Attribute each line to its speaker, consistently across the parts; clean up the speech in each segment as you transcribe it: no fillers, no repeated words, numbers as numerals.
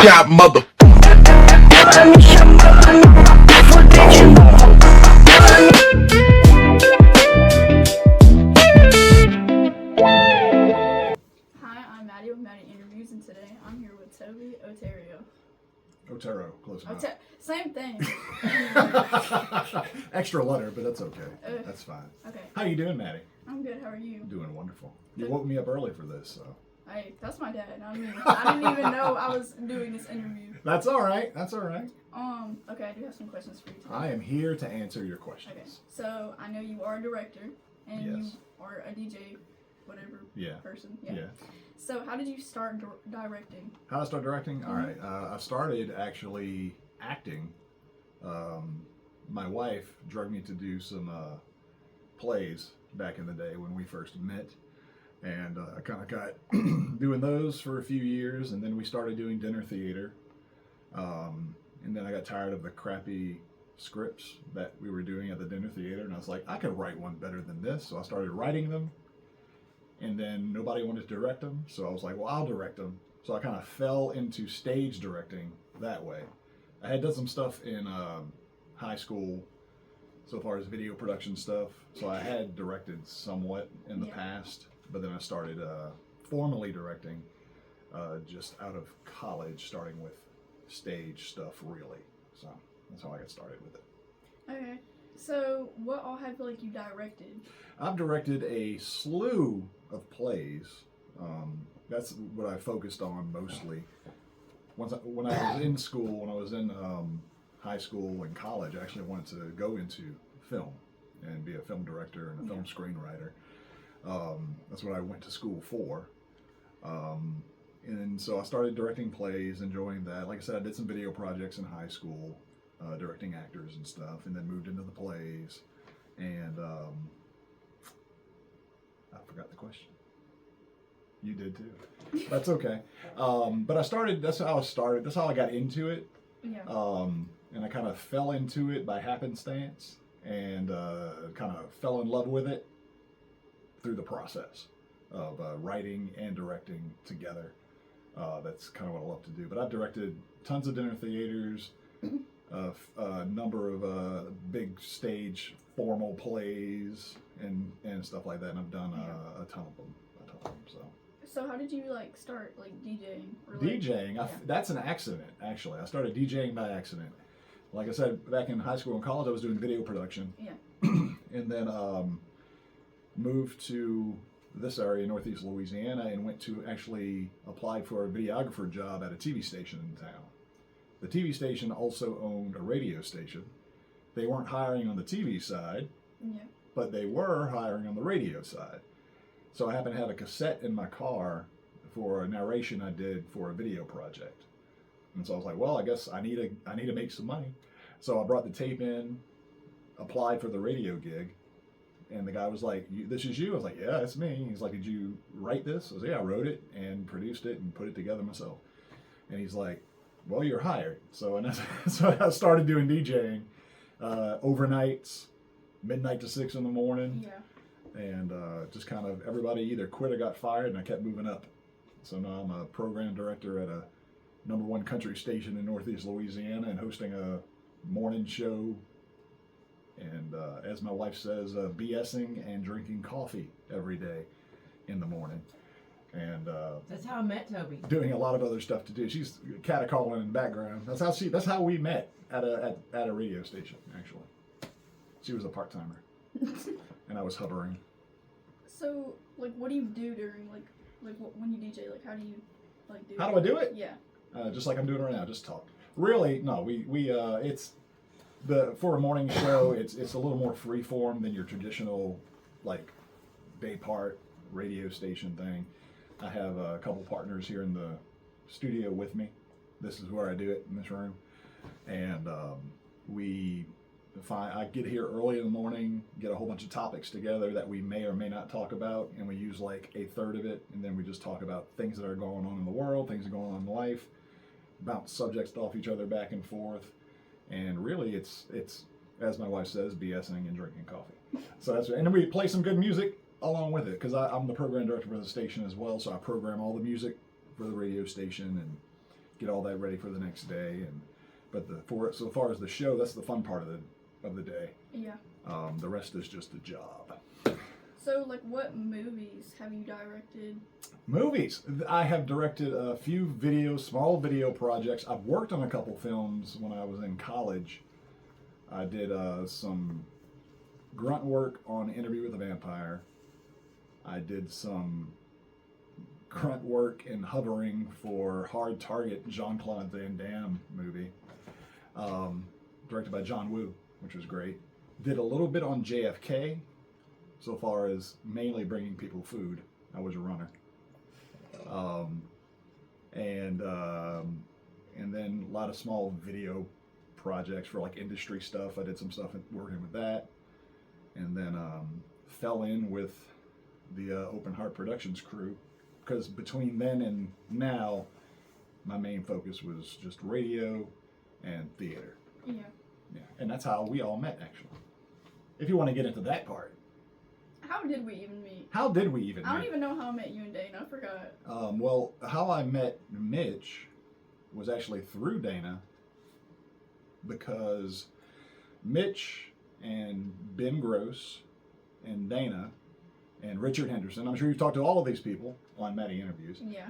Speaker 1: Shot mother.
Speaker 2: Hi, I'm Maddie with Maddi Interviews, and today I'm here with Toby Otero.
Speaker 3: Otero, close enough.
Speaker 2: Same thing.
Speaker 3: Extra letter, but that's okay. That's fine.
Speaker 2: Okay.
Speaker 3: How you doing, Maddie?
Speaker 2: I'm good. How are you?
Speaker 3: Doing wonderful. You woke me up early for this, so.
Speaker 2: Hey, that's my dad. I mean, I didn't even know I was doing this interview.
Speaker 3: That's all right. That's all right.
Speaker 2: Okay, I do have some questions for you today.
Speaker 3: I am here to answer your questions.
Speaker 2: Okay, so I know you are a director, and you
Speaker 3: Yes.
Speaker 2: are a DJ, whatever
Speaker 3: Yeah.
Speaker 2: person.
Speaker 3: Yeah.
Speaker 2: So how did you start directing?
Speaker 3: How did I start directing? All right. I started actually acting. My wife drugged me to do some plays back in the day when we first met. And I kind of got doing those for a few years, and then we started doing dinner theater. And then I got tired of the crappy scripts that we were doing at the dinner theater, and I was like, I could write one better than this. So I started writing them, and then nobody wanted to direct them, so I was like, well, I'll direct them. So I kind of fell into stage directing that way. I had done some stuff in high school so far as video production stuff, so I had directed somewhat in the past. But then I started formally directing just out of college, starting with stage stuff, really. So that's how I got started with it.
Speaker 2: Okay, so what all have you directed?
Speaker 3: I've directed a slew of plays. That's what I focused on mostly. When I was in school, when I was in high school and college, I actually wanted to go into film and be a film director and a film screenwriter. That's what I went to school for. And so I started directing plays, enjoying that. Like I said, I did some video projects in high school, directing actors and stuff, and then moved into the plays. And I forgot the question. You did too. That's okay. But I started, that's how I started. That's how I got into it.
Speaker 2: Yeah.
Speaker 3: And I kind of fell into it by happenstance and kind of fell in love with it through the process of writing and directing together. That's kind of what I love to do. But I've directed tons of dinner theaters, a number of big stage formal plays and stuff like that. And I've done a ton of them.
Speaker 2: So how did you start DJing?
Speaker 3: DJing, that's an accident actually. I started DJing by accident. Like I said, back in high school and college, I was doing video production. Yeah. And then moved to this area, Northeast Louisiana, and went to actually apply for a videographer job at a TV station in town. The TV station also owned a radio station. They weren't hiring on the TV side, but they were hiring on the radio side. So I happened to have a cassette in my car for a narration I did for a video project. And so I was like, well, I guess I need to make some money. So I brought the tape in, applied for the radio gig, and the guy was like, this is you? I was like, yeah, it's me. He's like, did you write this? I was like, yeah, I wrote it and produced it and put it together myself. And he's like, well, you're hired. So so I started doing DJing overnights, midnight to 6 in the morning. Yeah. And just kind of everybody either quit or got fired, and I kept moving up. So now I'm a program director at a #1 country station in Northeast Louisiana and hosting a morning show. And as my wife says, BSing and drinking coffee every day in the morning. And
Speaker 4: that's how I met Toby.
Speaker 3: Doing a lot of other stuff to do. She's catcalling in the background. That's how we met at a radio station. Actually, she was a part-timer, and I was hovering.
Speaker 2: So, what do you do during when you DJ? How do you do?
Speaker 3: How do I do it?
Speaker 2: Yeah.
Speaker 3: Just like I'm doing right now, just talk. Really, no. We it's for a morning show. It's a little more free form than your traditional day part radio station thing. I have a couple partners here in the studio with me. This is where I do it, in this room. And we I get here early in the morning, get a whole bunch of topics together that we may or may not talk about, and we use like a third of it, and then we just talk about things that are going on in the world, things that are going on in life, bounce subjects off each other back and forth, and really it's as my wife says, BSing and drinking coffee. So that's right. And then we play some good music along with it, because I'm the program director for the station as well, so I program all the music for the radio station and get all that ready for the next day. So far as the show, that's the fun part of the day.
Speaker 2: Yeah.
Speaker 3: The rest is just a job.
Speaker 2: So, like, what movies have you directed?
Speaker 3: Movies. I have directed a few small video projects. I've worked on a couple films when I was in college. I did some grunt work on Interview with a Vampire. I did some grunt work in hovering for Hard Target, Jean-Claude Van Damme movie, directed by John Woo, which was great. Did a little bit on JFK, so far as mainly bringing people food. I was a runner. And then a lot of small video projects for like industry stuff. I did some stuff working with that, and then fell in with the Open Heart Productions crew, because between then and now my main focus was just radio and theater.
Speaker 2: Yeah.
Speaker 3: And that's how we all met, actually, if you want to get into that part.
Speaker 2: How did we even meet?
Speaker 3: I don't
Speaker 2: even know how I met you and Dana. I forgot.
Speaker 3: Well, how I met Mitch was actually through Dana, because Mitch and Ben Gross and Dana and Richard Henderson, I'm sure you've talked to all of these people on Maddi interviews.
Speaker 2: Yeah.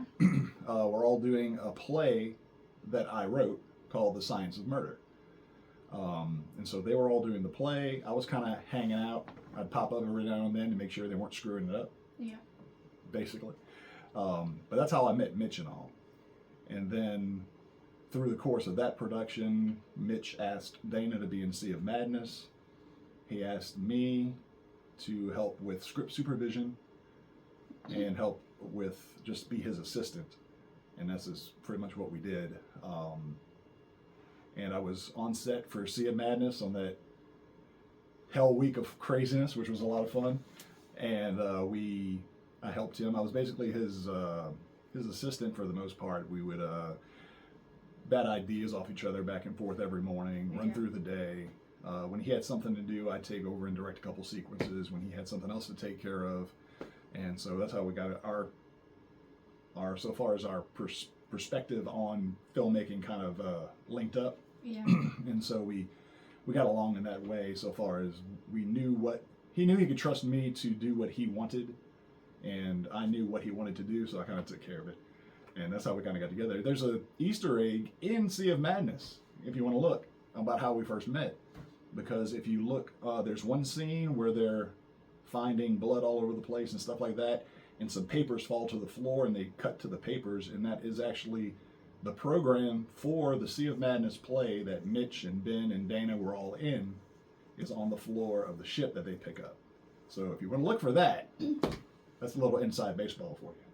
Speaker 3: We're all doing a play that I wrote called The Science of Murder. And so they were all doing the play. I was kind of hanging out. I'd pop up every now and then to make sure they weren't screwing it up.
Speaker 2: Yeah.
Speaker 3: Basically. But that's how I met Mitch and all. And then through the course of that production, Mitch asked Dana to be in Sea of Madness. He asked me to help with script supervision and help with just be his assistant. And this is pretty much what we did. And I was on set for Sea of Madness on that hell week of craziness, which was a lot of fun. And I helped him. I was basically his assistant for the most part. We would bat ideas off each other back and forth every morning, run through the day. When he had something to do, I'd take over and direct a couple sequences. When he had something else to take care of, and so that's how we got our so far as our perspective on filmmaking kind of linked up.
Speaker 2: Yeah.
Speaker 3: And so we got along in that way. So far as he knew he could trust me to do what he wanted, and I knew what he wanted to do, so I kind of took care of it. And that's how we kind of got together. There's a Easter egg in Sea of Madness, if you want to look, about how we first met. Because if you look, there's one scene where they're finding blood all over the place and stuff like that, and some papers fall to the floor, and they cut to the papers, and that is actually the program for the Sea of Madness play that Mitch and Ben and Dana were all in, is on the floor of the ship that they pick up. So if you want to look for that, that's a little inside baseball for you.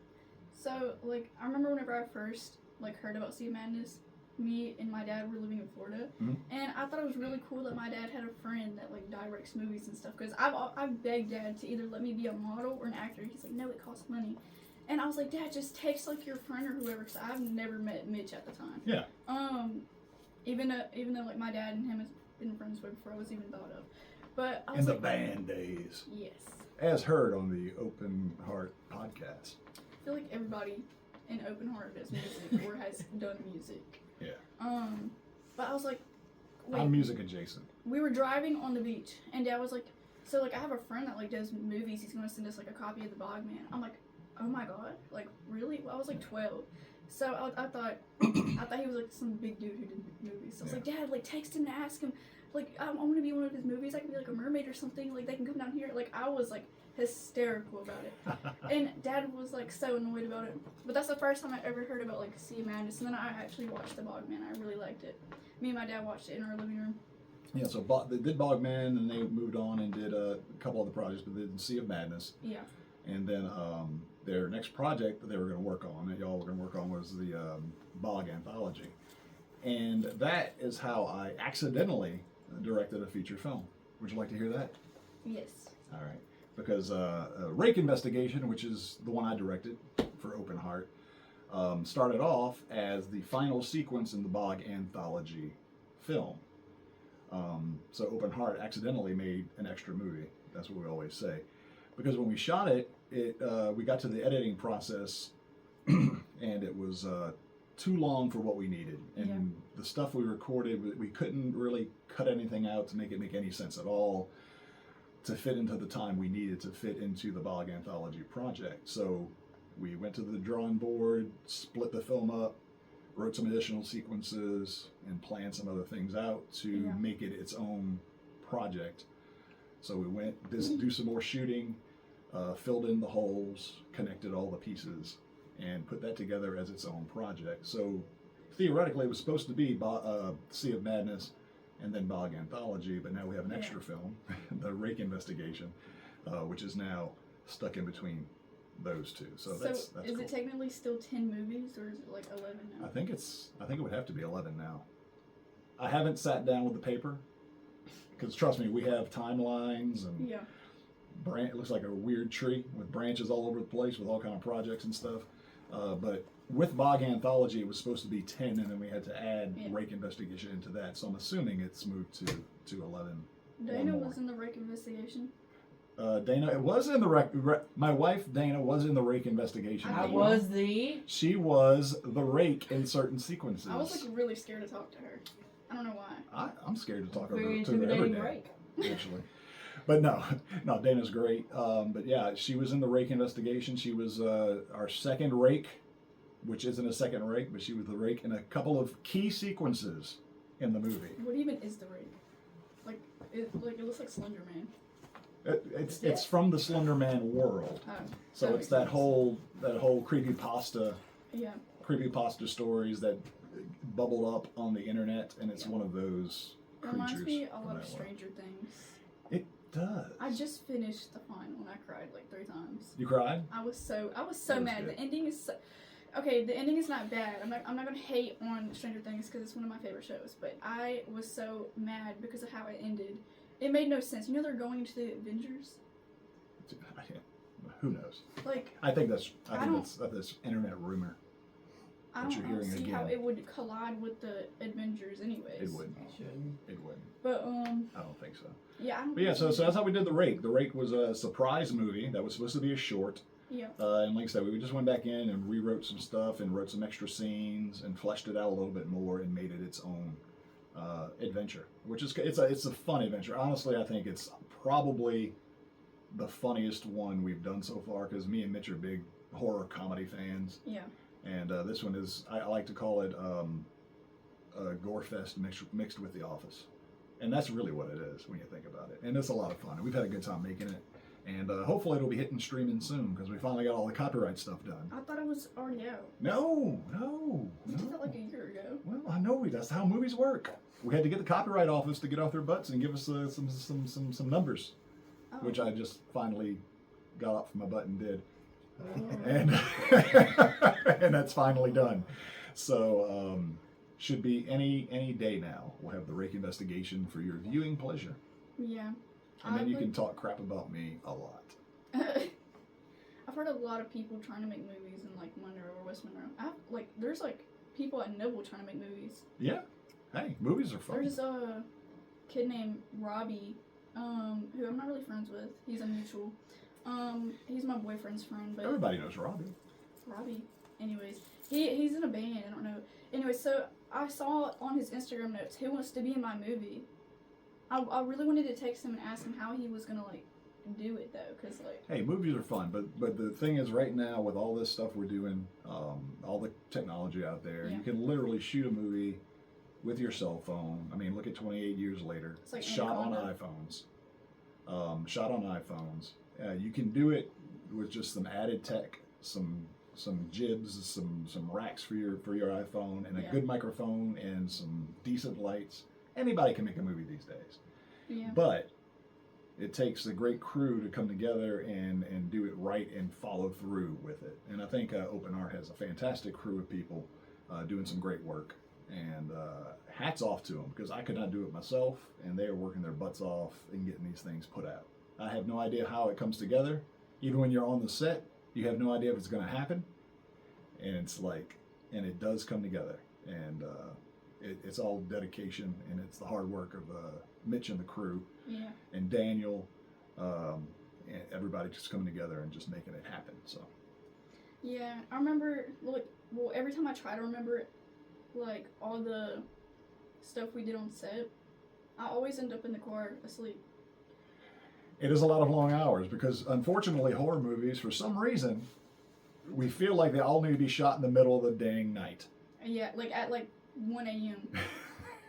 Speaker 2: So, like, I remember whenever I first, like, heard about Sea of Madness, me and my dad were living in Florida, and I thought it was really cool that my dad had a friend that, like, directs movies and stuff, because I've begged Dad to either let me be a model or an actor. He's like, no, it costs money. And I was like, Dad, just text, like, your friend or whoever, because I've never met Mitch at the time.
Speaker 3: Yeah.
Speaker 2: Even though, like, my dad and him has been friends way before I was even thought of. But I was
Speaker 3: in the band days.
Speaker 2: Yes. As
Speaker 3: heard on the Open Heart podcast.
Speaker 2: I feel like everybody in Open Heart does music or has done music.
Speaker 3: Yeah.
Speaker 2: But I was like, wait.
Speaker 3: I'm music adjacent.
Speaker 2: We were driving on the beach, and Dad was like, so, like, I have a friend that, like, does movies. He's going to send us, like, a copy of The Bogman. I'm like, oh my God, like, really? Well, I was like 12. So I thought he was like some big dude who did movies. So I was like, Dad, like, text him to ask him, like, I want to be in one of his movies. I can be like a mermaid or something. Like, they can come down here. Like, I was like hysterical about it. And Dad was like so annoyed about it. But that's the first time I ever heard about like Sea of Madness. And then I actually watched The Bogman. I really liked it. Me and my dad watched it in our living room.
Speaker 3: Yeah, so they did Bogman, and they moved on and did a couple other projects, but they did Sea of Madness.
Speaker 2: Yeah.
Speaker 3: And then their next project that they were going to work on, that y'all were going to work on, was the Bog Anthology. And that is how I accidentally directed a feature film. Would you like to hear that?
Speaker 2: Yes.
Speaker 3: All right. Because Rake Investigation, which is the one I directed for Open Heart, started off as the final sequence in the Bog anthology film. So Open Heart accidentally made an extra movie. That's what we always say. Because when we shot it, we got to the editing process and it was too long for what we needed. And the stuff we recorded, we couldn't really cut anything out to make it make any sense at all to fit into the time we needed to fit into the Bog Anthology project. So we went to the drawing board, split the film up, wrote some additional sequences, and planned some other things out to make it its own project. So we went do some more shooting, filled in the holes, connected all the pieces, and put that together as its own project. So theoretically, it was supposed to be Sea of Madness and then Bog Anthology, but now we have an extra film, the Rake Investigation, which is now stuck in between those two. So that's
Speaker 2: is
Speaker 3: cool.
Speaker 2: it technically still 10 movies, or is it like 11 now?
Speaker 3: I think it would have to be 11 now. I haven't sat down with the paper, because trust me, we have timelines and it looks like a weird tree with branches all over the place with all kind of projects and stuff. But with Bog Anthology, it was supposed to be 10, and then we had to add Rake Investigation into that. So I'm assuming it's moved to 11.
Speaker 2: Dana was in the Rake Investigation.
Speaker 3: Dana, it was in the my wife Dana was in the Rake Investigation. She was the Rake in certain sequences.
Speaker 2: I was like really scared to talk to her. I don't know why.
Speaker 3: I'm scared to talk to her
Speaker 1: intimidating
Speaker 3: every day,
Speaker 1: Rake.
Speaker 3: actually. But no, Dana's great. But yeah, she was in the Rake Investigation. She was our second Rake, which isn't a second Rake, but she was the Rake in a couple of key sequences in the movie.
Speaker 2: What even is the Rake? Like it looks like Slender Man.
Speaker 3: It's from the Slender Man world.
Speaker 2: Oh,
Speaker 3: so it's that whole creepypasta.
Speaker 2: Yeah.
Speaker 3: Creepypasta stories that bubble up on the internet, and it's one of those creatures.
Speaker 2: It reminds me a lot of Stranger Things.
Speaker 3: It does.
Speaker 2: I just finished the final and I cried like 3 times.
Speaker 3: You cried?
Speaker 2: I was so mad. Good. The ending is the ending is not bad. I'm not gonna hate on Stranger Things because it's one of my favorite shows, but I was so mad because of how it ended. It made no sense. You know they're going to the Avengers?
Speaker 3: Who knows?
Speaker 2: Like
Speaker 3: I think that's internet rumor.
Speaker 2: I don't see how it would collide with the Avengers anyways.
Speaker 3: It wouldn't. It wouldn't.
Speaker 2: But
Speaker 3: I don't think so.
Speaker 2: Yeah, I don't.
Speaker 3: But yeah, so that's how we did the Rake. The Rake was a surprise movie that was supposed to be a short.
Speaker 2: Yeah.
Speaker 3: And like I said, we just went back in and rewrote some stuff and wrote some extra scenes and fleshed it out a little bit more and made it its own adventure, which is it's a fun adventure. Honestly, I think it's probably the funniest one we've done so far because me and Mitch are big horror comedy fans.
Speaker 2: Yeah.
Speaker 3: And this one is, I like to call it a gore fest mixed with The Office. And that's really what it is when you think about it. And it's a lot of fun. We've had a good time making it. And hopefully it'll be hitting streaming soon because we finally got all the copyright stuff done.
Speaker 2: I thought it was already out.
Speaker 3: No.
Speaker 2: We did that like a year ago.
Speaker 3: Well, I know that's how movies work. We had to get the copyright office to get off their butts and give us some numbers, which I just finally got off my butt and did. And and that's finally done. So should be any day now. We'll have the Rake Investigation for your viewing pleasure.
Speaker 2: Yeah.
Speaker 3: And then you can talk crap about me a lot.
Speaker 2: I've heard a lot of people trying to make movies in like Monroe or West Monroe. There's like people at Noble trying to make movies.
Speaker 3: Yeah. Hey, movies are fun.
Speaker 2: There's a kid named Robbie, who I'm not really friends with. He's a mutual. He's my boyfriend's friend, but
Speaker 3: everybody knows Robbie.
Speaker 2: Anyways, he's in a band. I don't know. Anyway, so I saw on his Instagram notes, who wants to be in my movie? I really wanted to text him and ask him how he was gonna like do it though, cause like.
Speaker 3: Hey, movies are fun, but the thing is, right now with all this stuff we're doing, all the technology out there, you can literally shoot a movie with your cell phone. I mean, look at 28 years later. It's like shot on iPhones. You can do it with just some added tech, some jibs, some racks for your iPhone, and a good microphone and some decent lights. Anybody can make a movie these days.
Speaker 2: Yeah.
Speaker 3: But it takes a great crew to come together and do it right and follow through with it. And I think Open Art has a fantastic crew of people doing some great work. And hats off to them, because I could not do it myself, and they are working their butts off and getting these things put out. I have no idea how it comes together. Even when you're on the set, you have no idea if it's going to happen. And it's like, and it does come together. And it's all dedication, and it's the hard work of Mitch and the crew, and Daniel, and everybody just coming together and just making it happen. So.
Speaker 2: Yeah, I remember, like, well, every time I try to remember it, like, all the stuff we did on set, I always end up in the car asleep.
Speaker 3: It is a lot of long hours, because unfortunately horror movies, for some reason, we feel like they all need to be shot in the middle of the dang night.
Speaker 2: Yeah, like at like 1 a.m.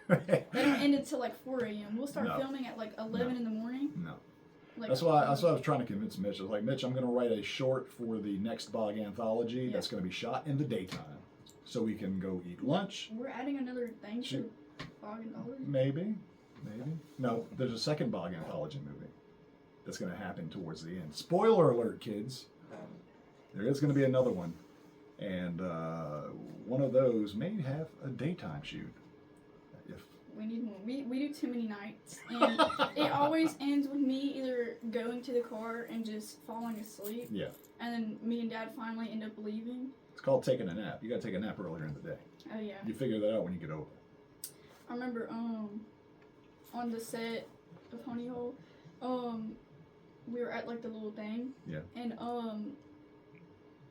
Speaker 2: They don't end until like 4 a.m. We'll start filming at like 11 in the morning.
Speaker 3: No.
Speaker 2: Like,
Speaker 3: that's why I was trying to convince Mitch. I was like, Mitch, I'm going to write a short for the next Bog anthology that's going to be shot in the daytime, so we can go eat lunch.
Speaker 2: We're adding another thing to Bog anthology?
Speaker 3: Maybe. No, there's a second Bog anthology movie that's going to happen towards the end. Spoiler alert, kids. There is going to be another one. And one of those may have a daytime shoot. If
Speaker 2: we need one. We do too many nights. And it always ends with me either going to the car and just falling asleep.
Speaker 3: Yeah. And
Speaker 2: then me and Dad finally end up leaving.
Speaker 3: It's called taking a nap. You got to take a nap earlier in the day.
Speaker 2: Oh, yeah.
Speaker 3: You figure that out when you get over.
Speaker 2: I remember on the set of Honey Hole, we were at like the little thing.
Speaker 3: Yeah.
Speaker 2: And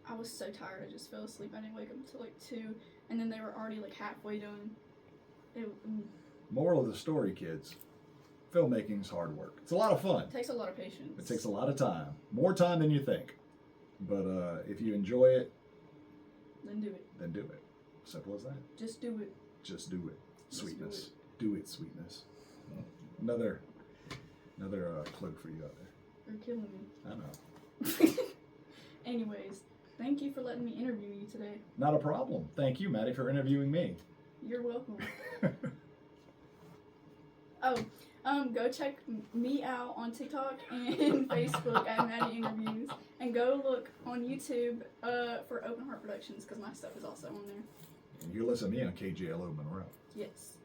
Speaker 2: I was so tired, I just fell asleep. I didn't wake up until like 2, and then they were already like halfway done.
Speaker 3: Moral of the story, kids: filmmaking's hard work. It's a lot of fun.
Speaker 2: It takes a lot of patience.
Speaker 3: It takes a lot of time, more time than you think. But if you enjoy it,
Speaker 2: then do it.
Speaker 3: Then do it. Simple as that.
Speaker 2: Just do it.
Speaker 3: Just do it. Sweetness. Do it, sweetness. Another clue for you out there.
Speaker 2: You're killing me.
Speaker 3: I know.
Speaker 2: Anyways, thank you for letting me interview you today.
Speaker 3: Not a problem. Thank you, Maddie, for interviewing me.
Speaker 2: You're welcome. Go check me out on TikTok and Facebook at Maddi Interviews, and go look on YouTube for Open Heart Productions, because my stuff is also on there.
Speaker 3: And you listen to me on KJLO Monroe.
Speaker 2: Yes.